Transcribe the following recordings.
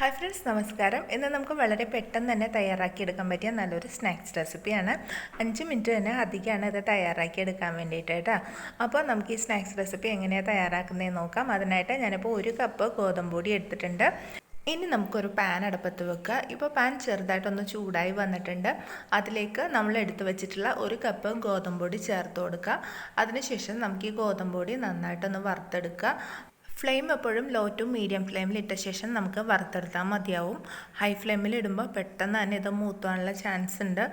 Hi friends, നമസ്കാരം. ഇന്ന് നമുക്ക് വളരെ പെട്ടെന്ന് തന്നെ തയ്യാറാക്കിയെടുക്കാൻ പറ്റിയ നല്ലൊരു സ്നാക്സ് റെസിപ്പിയാണ്. 5 മിനിറ്റ് തന്നെ അധികമാണ് ഇത് തയ്യാറാക്കിയെടുക്കാൻ വേണ്ടിയിട്ട് കേട്ടോ. അപ്പോൾ നമുക്ക് ഈ സ്നാക്സ് റെസിപ്പി എങ്ങനെയാണ് തയ്യാറാക്കുന്നതെന്ന് നോക്കാം. അതിനായിട്ട് ഞാനിപ്പോൾ 1 കപ്പ് ഗോതമ്പ് പൊടി എടുത്തിട്ടുണ്ട്. ഇനി നമുക്കൊരു പാൻ അടുപ്പത്ത് വെക്കുക. ഇപ്പോൾ പാൻ ചെറുതായിട്ടൊന്ന് ചൂടായി വന്നിട്ടുണ്ട്. അതിലേക്ക് നമ്മൾ എടുത്തു വെച്ചിട്ടുള്ള 1 കപ്പ് ഗോതമ്പ് പൊടി ചേർത്ത് കൊടുക്കുക. അതിനുശേഷം നമുക്ക് ഈ ഗോതമ്പ് പൊടി നന്നായിട്ടൊന്ന് വറുത്തെടുക്കുക. ഫ്ലെയിം എപ്പോഴും ലോ ടു മീഡിയം ഫ്ലെയിമിൽ ഇട്ട ശേഷം നമുക്ക് വറുത്തെടുത്താൽ മതിയാവും. ഹൈ ഫ്ലെയിമിൽ ഇടുമ്പോൾ പെട്ടെന്ന് തന്നെ ഇത് മൂത്താനുള്ള ചാൻസ് ഉണ്ട്.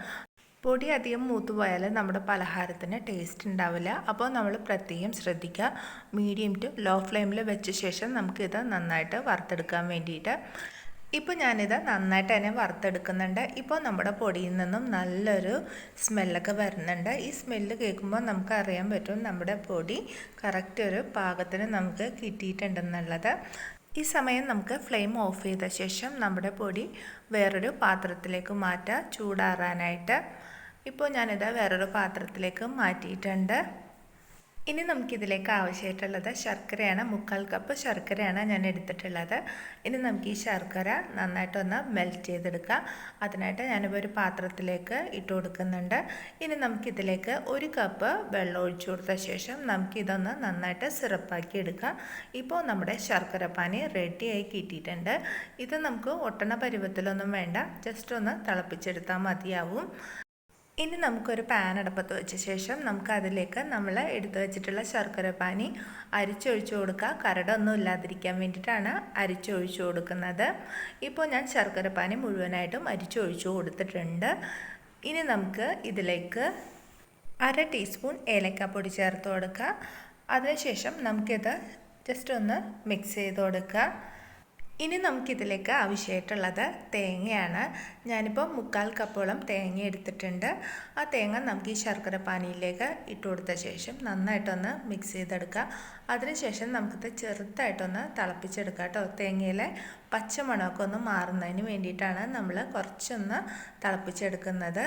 പൊടി അധികം മൂത്ത് പോയാൽ നമ്മുടെ പലഹാരത്തിന് ടേസ്റ്റ് ഉണ്ടാവില്ല. അപ്പോൾ നമ്മൾ പ്രത്യേകം ശ്രദ്ധിക്കുക. മീഡിയം ടു ലോ ഫ്ലെയിമിൽ വെച്ച ശേഷം നമുക്കിത് നന്നായിട്ട് വറുത്തെടുക്കാൻ വേണ്ടിയിട്ട്. ഇപ്പോൾ ഞാനിത് നന്നായിട്ട് തന്നെ വറുത്തെടുക്കുന്നുണ്ട്. ഇപ്പോൾ നമ്മുടെ പൊടിയിൽ നിന്നും നല്ലൊരു സ്മെല്ലൊക്കെ വരുന്നുണ്ട്. ഈ സ്മെല്ല് കേൾക്കുമ്പോൾ നമുക്ക് അറിയാൻ പറ്റും നമ്മുടെ പൊടി കറക്റ്റ് ഒരു പാകത്തിന് നമുക്ക് കിട്ടിയിട്ടുണ്ടെന്നുള്ളത്. ഈ സമയം നമുക്ക് ഫ്ലെയിം ഓഫ് ചെയ്ത ശേഷം നമ്മുടെ പൊടി വേറൊരു പാത്രത്തിലേക്ക് മാറ്റാം ചൂടാറാനായിട്ട്. ഇപ്പോൾ ഞാനിത് വേറൊരു പാത്രത്തിലേക്ക് മാറ്റിയിട്ടുണ്ട്. ഇനി നമുക്കിതിലേക്ക് ആവശ്യമായിട്ടുള്ളത് ശർക്കരയാണ്. 3/4 കപ്പ് ശർക്കരയാണ് ഞാൻ എടുത്തിട്ടുള്ളത്. ഇനി നമുക്ക് ഈ ശർക്കര നന്നായിട്ടൊന്ന് മെൽറ്റ് ചെയ്തെടുക്കാം. അതിനായിട്ട് ഞാനിപ്പോൾ ഒരു പാത്രത്തിലേക്ക് ഇട്ട് കൊടുക്കുന്നുണ്ട്. ഇനി നമുക്കിതിലേക്ക് 1 കപ്പ് വെള്ളം ഒഴിച്ചു കൊടുത്ത ശേഷം നമുക്കിതൊന്ന് നന്നായിട്ട് സിറപ്പാക്കി എടുക്കാം. ഇപ്പോൾ നമ്മുടെ ശർക്കര പാനി റെഡിയായി കിട്ടിയിട്ടുണ്ട്. ഇത് നമുക്ക് ഒട്ടണ പരുവത്തിലൊന്നും വേണ്ട, ജസ്റ്റ് ഒന്ന് തിളപ്പിച്ചെടുത്താൽ മതിയാവും. ഇനി നമുക്കൊരു പാൻ അടുപ്പത്ത് വെച്ച ശേഷം നമുക്ക് അതിലേക്ക് നമ്മൾ എടുത്തു വെച്ചിട്ടുള്ള ശർക്കര പാനി അരിച്ചൊഴിച്ചു കൊടുക്കുക. കരടൊന്നും ഇല്ലാതിരിക്കാൻ വേണ്ടിയിട്ടാണ് അരിച്ചൊഴിച്ചു കൊടുക്കുന്നത്. ഇപ്പോൾ ഞാൻ ശർക്കര പാനി മുഴുവനായിട്ടും അരിച്ചൊഴിച്ചു കൊടുത്തിട്ടുണ്ട്. ഇനി നമുക്ക് ഇതിലേക്ക് 1/2 ടീസ്പൂൺ ഏലക്കാപ്പൊടി ചേർത്ത് കൊടുക്കുക. അതിനുശേഷം നമുക്കിത് ജസ്റ്റ് ഒന്ന് മിക്സ് ചെയ്ത് കൊടുക്കുക. ഇനി നമുക്കിതിലേക്ക് ആവശ്യമായിട്ടുള്ളത് തേങ്ങയാണ്. ഞാനിപ്പോൾ 3/4 കപ്പോളം തേങ്ങ എടുത്തിട്ടുണ്ട്. ആ തേങ്ങ നമുക്ക് ഈ ശർക്കര പാനിയിലേക്ക് ഇട്ട് കൊടുത്ത ശേഷം നന്നായിട്ടൊന്ന് മിക്സ് ചെയ്തെടുക്കുക. അതിനുശേഷം നമുക്കിത് ചെറുതായിട്ടൊന്ന് തിളപ്പിച്ചെടുക്കുക കേട്ടോ. തേങ്ങയിലെ പച്ചമണമൊക്കെ ഒന്ന് മാറുന്നതിന് വേണ്ടിയിട്ടാണ് നമ്മൾ കുറച്ചൊന്ന് തിളപ്പിച്ചെടുക്കുന്നത്.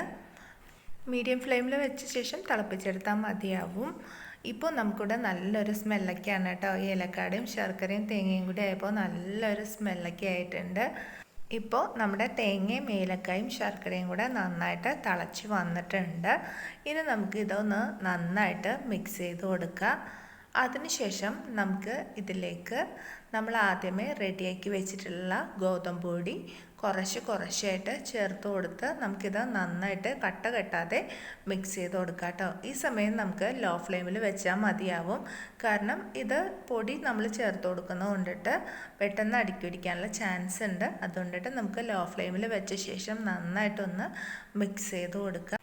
മീഡിയം ഫ്ലെയിമിൽ വെച്ച ശേഷം തിളപ്പിച്ചെടുത്താൽ മതിയാവും. ഇപ്പോൾ നമുക്കിവിടെ നല്ലൊരു സ്മെല്ലൊക്കെയാണ് കേട്ടോ. ഏലക്കാടയും ശർക്കരയും തേങ്ങയും കൂടി ആയപ്പോൾ നല്ലൊരു സ്മെല്ലൊക്കെ ആയിട്ടുണ്ട്. ഇപ്പോൾ നമ്മുടെ തേങ്ങയും ഏലക്കായും ശർക്കരയും കൂടെ നന്നായിട്ട് തിളച്ച് വന്നിട്ടുണ്ട്. ഇനി നമുക്ക് ഇതൊന്ന് നന്നായിട്ട് മിക്സ് ചെയ്ത് കൊടുക്കുക. അതിനുശേഷം നമുക്ക് ഇതിലേക്ക് നമ്മൾ ആദ്യമേ റെഡിയാക്കി വെച്ചിട്ടുള്ള ഗോതമ്പ് പൊടി കുറച്ചായിട്ട് ചേർത്ത് കൊടുത്ത് നമുക്കിത് നന്നായിട്ട് കട്ട കെട്ടാതെ മിക്സ് ചെയ്ത് കൊടുക്കാം കേട്ടോ. ഈ സമയം നമുക്ക് ലോ ഫ്ലെയിമിൽ വെച്ചാൽ മതിയാവും. കാരണം ഇത് പൊടി നമ്മൾ ചേർത്ത് കൊടുക്കുന്നത് കൊണ്ടിട്ട് പെട്ടെന്ന് അടുക്കിപ്പിടിക്കാനുള്ള ചാൻസ് ഉണ്ട്. അതുകൊണ്ടിട്ട് നമുക്ക് ലോ ഫ്ലെയിമിൽ വെച്ച ശേഷം നന്നായിട്ടൊന്ന് മിക്സ് ചെയ്ത് കൊടുക്കുക.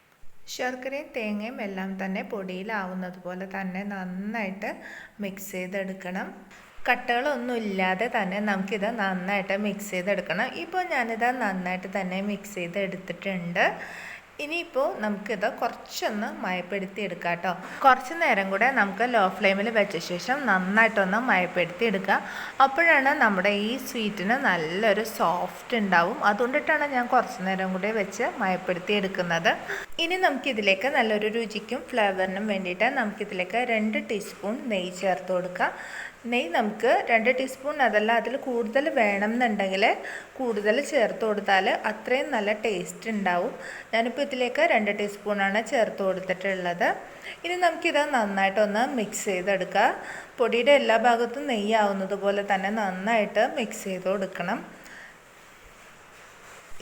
ശർക്കരയും തേങ്ങയും എല്ലാം തന്നെ പൊടിയിലാവുന്നത് പോലെ തന്നെ നന്നായിട്ട് മിക്സ് ചെയ്തെടുക്കണം. കട്ടകളൊന്നും ഇല്ലാതെ തന്നെ നമുക്കിത് നന്നായിട്ട് മിക്സ് ചെയ്തെടുക്കണം. ഇപ്പോൾ ഞാനിത് നന്നായിട്ട് തന്നെ മിക്സ് ചെയ്തെടുത്തിട്ടുണ്ട്. ഇനിയിപ്പോൾ നമുക്കിത് കുറച്ചൊന്ന് മയപ്പെടുത്തി എടുക്കാം കേട്ടോ. കുറച്ച് നേരം കൂടെ നമുക്ക് ലോ ഫ്ലെയിമിൽ വെച്ച ശേഷം നന്നായിട്ടൊന്ന് മയപ്പെടുത്തി എടുക്കുക. അപ്പോഴാണ് നമ്മുടെ ഈ സ്വീറ്റിന് നല്ലൊരു സോഫ്റ്റ് ഉണ്ടാവും. അതുകൊണ്ടിട്ടാണ് ഞാൻ കുറച്ച് നേരം കൂടെ വെച്ച് മയപ്പെടുത്തി എടുക്കുന്നത്. ഇനി നമുക്കിതിലേക്ക് നല്ലൊരു രുചിക്കും ഫ്ലേവറിനും വേണ്ടിയിട്ട് നമുക്കിതിലേക്ക് 2 ടീസ്പൂൺ നെയ്യ് ചേർത്ത് കൊടുക്കുക. നെയ്യ് നമുക്ക് 2 ടീസ്പൂൺ അതല്ല അതിൽ കൂടുതൽ വേണം എന്നുണ്ടെങ്കിൽ കൂടുതൽ ചേർത്ത് കൊടുത്താൽ അത്രയും നല്ല ടേസ്റ്റ് ഉണ്ടാവും. ഞാനിപ്പോൾ ഇതിലേക്ക് 2 ടീസ്പൂണാണ് ചേർത്ത് കൊടുത്തിട്ടുള്ളത്. ഇനി നമുക്കിത് നന്നായിട്ടൊന്ന് മിക്സ് ചെയ്തെടുക്കുക. പൊടിയുടെ എല്ലാ ഭാഗത്തും നെയ്യ് ആവുന്നത് പോലെ തന്നെ നന്നായിട്ട് മിക്സ് ചെയ്ത് കൊടുക്കണം.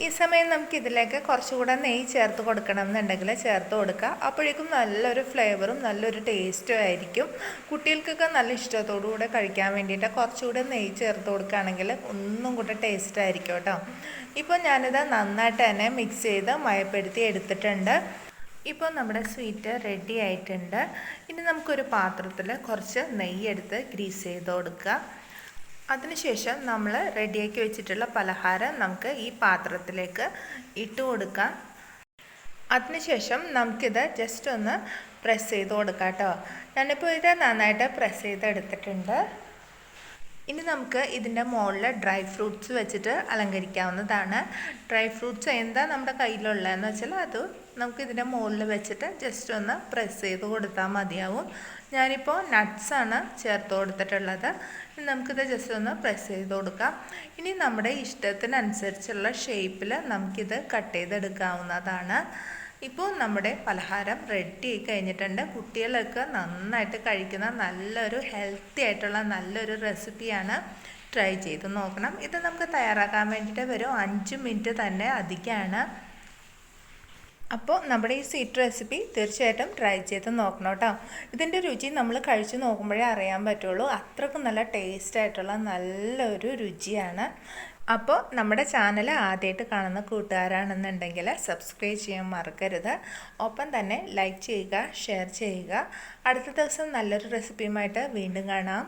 ഈ സമയം നമുക്കിതിലേക്ക് കുറച്ചുകൂടെ നെയ്യ് ചേർത്ത് കൊടുക്കണം എന്നുണ്ടെങ്കിൽ ചേർത്ത് കൊടുക്കുക. അപ്പോഴേക്കും നല്ലൊരു ഫ്ലേവറും നല്ലൊരു ടേസ്റ്റും ആയിരിക്കും. കുട്ടികൾക്കൊക്കെ നല്ല ഇഷ്ടത്തോടു കൂടെ കഴിക്കാൻ വേണ്ടിയിട്ട് കുറച്ചുകൂടെ നെയ്യ് ചേർത്ത് കൊടുക്കുകയാണെങ്കിൽ ഒന്നും കൂടെ ടേസ്റ്റ് ആയിരിക്കും കേട്ടോ. ഇപ്പോൾ ഞാനിത് നന്നായിട്ട് തന്നെ മിക്സ് ചെയ്ത് മയപ്പെടുത്തി എടുത്തിട്ടുണ്ട്. ഇപ്പോൾ നമ്മുടെ സ്വീറ്റ് റെഡി ആയിട്ടുണ്ട്. ഇനി നമുക്കൊരു പാത്രത്തിൽ കുറച്ച് നെയ്യ് എടുത്ത് ഗ്രീസ് ചെയ്ത് കൊടുക്കുക. അതിനുശേഷം നമ്മൾ റെഡിയാക്കി വെച്ചിട്ടുള്ള പലഹാരം നമുക്ക് ഈ പാത്രത്തിലേക്ക് ഇട്ട് കൊടുക്കാം. അതിനുശേഷം നമുക്കിത് ജസ്റ്റ് ഒന്ന് പ്രസ് ചെയ്ത് കൊടുക്കാം കേട്ടോ. ഞാനിപ്പോൾ ഇത് നന്നായിട്ട് പ്രസ് ചെയ്തെടുത്തിട്ടുണ്ട്. ഇനി നമുക്ക് ഇതിൻ്റെ മുകളിൽ ഡ്രൈ ഫ്രൂട്ട്സ് വെച്ചിട്ട് അലങ്കരിക്കാവുന്നതാണ്. ഡ്രൈ ഫ്രൂട്ട്സ് എന്താ നമ്മുടെ കയ്യിലുള്ളതെന്ന് വെച്ചാൽ അത് നമുക്കിതിൻ്റെ മുകളിൽ വെച്ചിട്ട് ജസ്റ്റ് ഒന്ന് പ്രസ് ചെയ്ത് കൊടുത്താൽ മതിയാവും. ഞാനിപ്പോൾ നട്ട്സാണ് ചേർത്ത് കൊടുത്തിട്ടുള്ളത്. നമുക്കിത് ജസ്റ്റ് ഒന്ന് പ്രസ് ചെയ്ത് കൊടുക്കാം. ഇനി നമ്മുടെ ഇഷ്ടത്തിനനുസരിച്ചുള്ള ഷേപ്പിൽ നമുക്കിത് കട്ട് ചെയ്തെടുക്കാവുന്നതാണ്. ഇപ്പോൾ നമ്മുടെ പലഹാരം റെഡി ആയി കഴിഞ്ഞിട്ടുണ്ട്. കുട്ടികളൊക്കെ നന്നായിട്ട് കഴിക്കുന്ന നല്ലൊരു ഹെൽത്തി ആയിട്ടുള്ള നല്ലൊരു റെസിപ്പിയാണ്. ട്രൈ ചെയ്ത് നോക്കണം. ഇത് നമുക്ക് തയ്യാറാക്കാൻ വേണ്ടിയിട്ട് വെറും 5 മിനിറ്റ് തന്നെ അധികമാണ്. അപ്പോൾ നമ്മുടെ ഈ സ്വീറ്റ് റെസിപ്പി തീർച്ചയായിട്ടും ട്രൈ ചെയ്ത് നോക്കണം കേട്ടോ. ഇതിൻ്റെ രുചി നമ്മൾ കഴിച്ച് നോക്കുമ്പോഴേ അറിയാൻ പറ്റുള്ളൂ. അത്രയ്ക്കും നല്ല ടേസ്റ്റ് ആയിട്ടുള്ള നല്ലൊരു രുചിയാണ്. അപ്പോൾ നമ്മുടെ ചാനൽ ആദ്യമായിട്ട് കാണുന്ന കൂട്ടുകാരാണെന്നുണ്ടെങ്കിൽ സബ്സ്ക്രൈബ് ചെയ്യാൻ മറക്കരുത്. ഒപ്പം തന്നെ ലൈക്ക് ചെയ്യുക, ഷെയർ ചെയ്യുക. അടുത്ത ദിവസം നല്ലൊരു റെസിപ്പിയുമായിട്ട് വീണ്ടും കാണാം.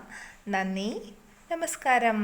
നന്ദി, നമസ്കാരം.